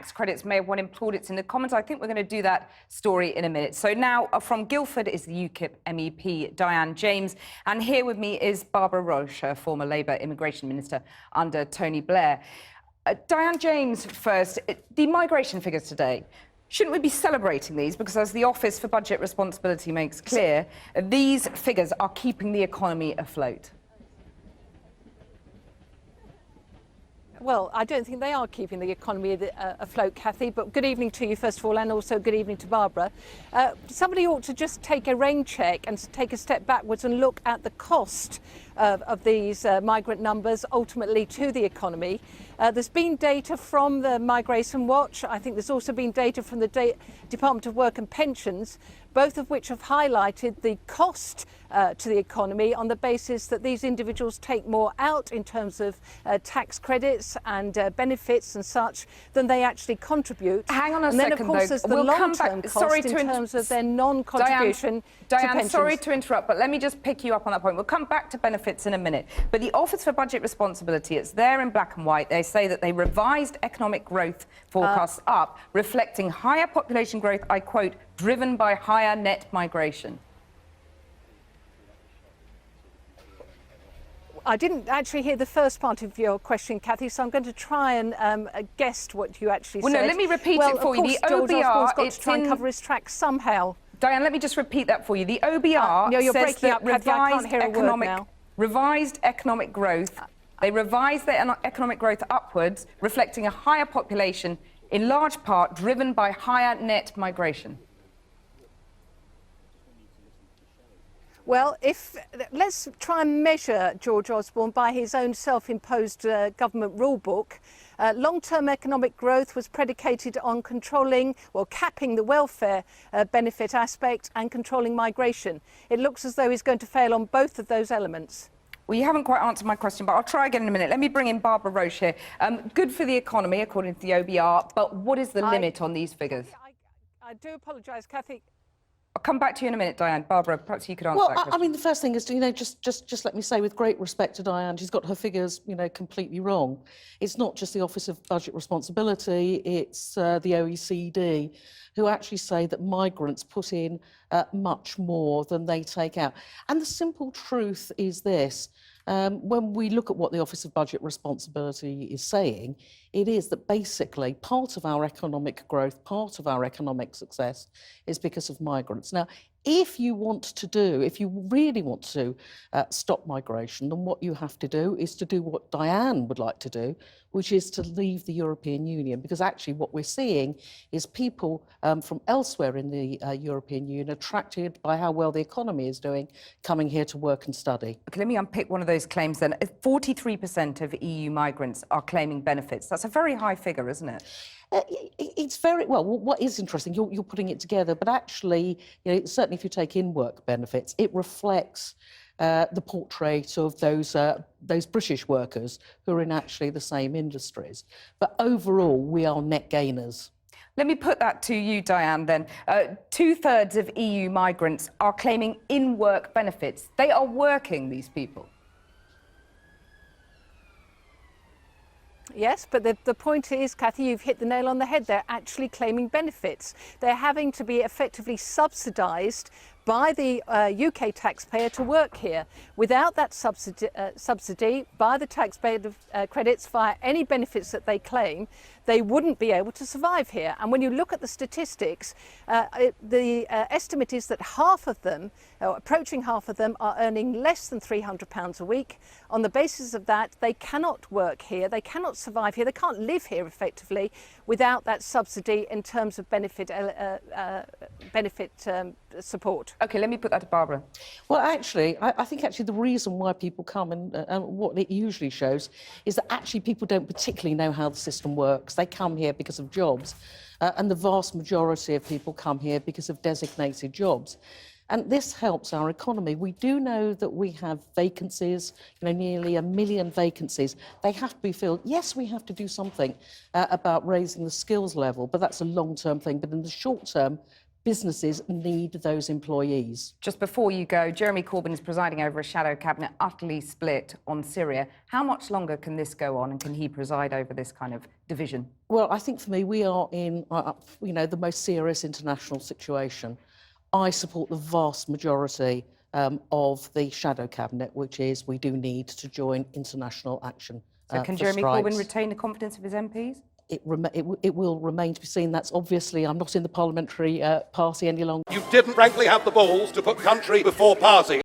tax credits may have won him plaudits in the Commons. I think we're going to do that story in a minute. So now from Guildford is the UKIP MEP, Diane James. And here with me is Barbara Roche, former Labour Immigration Minister under Tony Blair. Diane James first, the migration figures today. Shouldn't we be celebrating these? Because as the Office for Budget Responsibility makes clear, these figures are keeping the economy afloat. Well, I don't think they are keeping the economy afloat, Cathy, but good evening to you, first of all, and also good evening to Barbara. Somebody ought to just take a rain check and take a step backwards and look at the cost of these migrant numbers ultimately to the economy. There's been data from the Migration Watch. I think there's also been data from the Department of Work and Pensions, both of which have highlighted the cost to the economy on the basis that these individuals take more out in terms of tax credits and benefits and such than they actually contribute. Hang on a second, then, of course, there's the long-term cost in terms of their non-contribution to pensions. Sorry to interrupt, but let me just pick you up on that point. We'll come back to benefits in a minute. But the Office for Budget Responsibility, it's there in black and white. They say that they revised economic growth forecasts up, reflecting higher population growth, I quote, driven by higher net migration. I didn't actually hear the first part of your question, Cathy, so I'm going to try and guess what you actually said. Well, no, let me repeat it for you. The OBR, got to try and cover his tracks somehow. Diane, let me just repeat that for you. The OBR no, you're says breaking that up, Cathy. I can't hear a word now. Revised economic growth. They revised their economic growth upwards, reflecting a higher population, in large part driven by higher net migration. Well, let's try and measure George Osborne by his own self-imposed government rule book. Long-term economic growth was predicated on capping the welfare benefit aspect and controlling migration. It looks as though he's going to fail on both of those elements. Well, you haven't quite answered my question, but I'll try again in a minute. Let me bring in Barbara Roche here. Good for the economy, according to the OBR, but what is the limit on these figures? I do apologise, Cathy. I'll come back to you in a minute, Diane. Barbara, perhaps you could answer that question. I mean, the first thing is, just let me say, with great respect to Diane, she's got her figures, completely wrong. It's not just the Office of Budget Responsibility, it's the OECD, who actually say that migrants put in much more than they take out. And the simple truth is this. When we look at what the Office of Budget Responsibility is saying, it is that basically part of our economic growth, part of our economic success is because of migrants. Now, if you really want to stop migration, then what you have to do is to do what Diane would like to do, which is to leave the European Union, because actually what we're seeing is people from elsewhere in the European Union attracted by how well the economy is doing, coming here to work and study. Okay, let me unpick one of those claims then. 43% of EU migrants are claiming benefits. That's a very high figure, isn't it? It's very well. What is interesting, you're putting it together, but actually, certainly if you take in-work benefits, it reflects the portrait of those British workers who are in actually the same industries. But overall, we are net gainers. Let me put that to you, Diane, then. 2/3 of EU migrants are claiming in-work benefits. They are working, these people. Yes, but the point is, Cathy, you've hit the nail on the head. They're actually claiming benefits. They're having to be effectively subsidised by the UK taxpayer to work here. Without that subsidy by the taxpayer credits via any benefits that they claim, they wouldn't be able to survive here. And when you look at the statistics, the estimate is that half of them, or approaching half of them, are earning less than £300 a week. On the basis of that, they cannot work here, they cannot survive here, they can't live here effectively without that subsidy in terms of benefit support. OK, let me put that to Barbara. Well, actually, I think actually the reason why people come and what it usually shows is that actually people don't particularly know how the system works. They come here because of jobs, and the vast majority of people come here because of designated jobs. And this helps our economy. We do know that we have vacancies, nearly 1 million vacancies. They have to be filled. Yes, we have to do something about raising the skills level, but that's a long-term thing. But in the short term, businesses need those employees. Just before you go, Jeremy Corbyn is presiding over a shadow cabinet utterly split on Syria. How much longer can this go on, and can he preside over this kind of division? Well, I think for me, we are in, the most serious international situation. I support the vast majority of the shadow cabinet, which is we do need to join international action. So can Jeremy Corbyn retain the confidence of his MPs? It will remain to be seen. That's obviously, I'm not in the parliamentary party any longer. You didn't frankly have the balls to put country before party.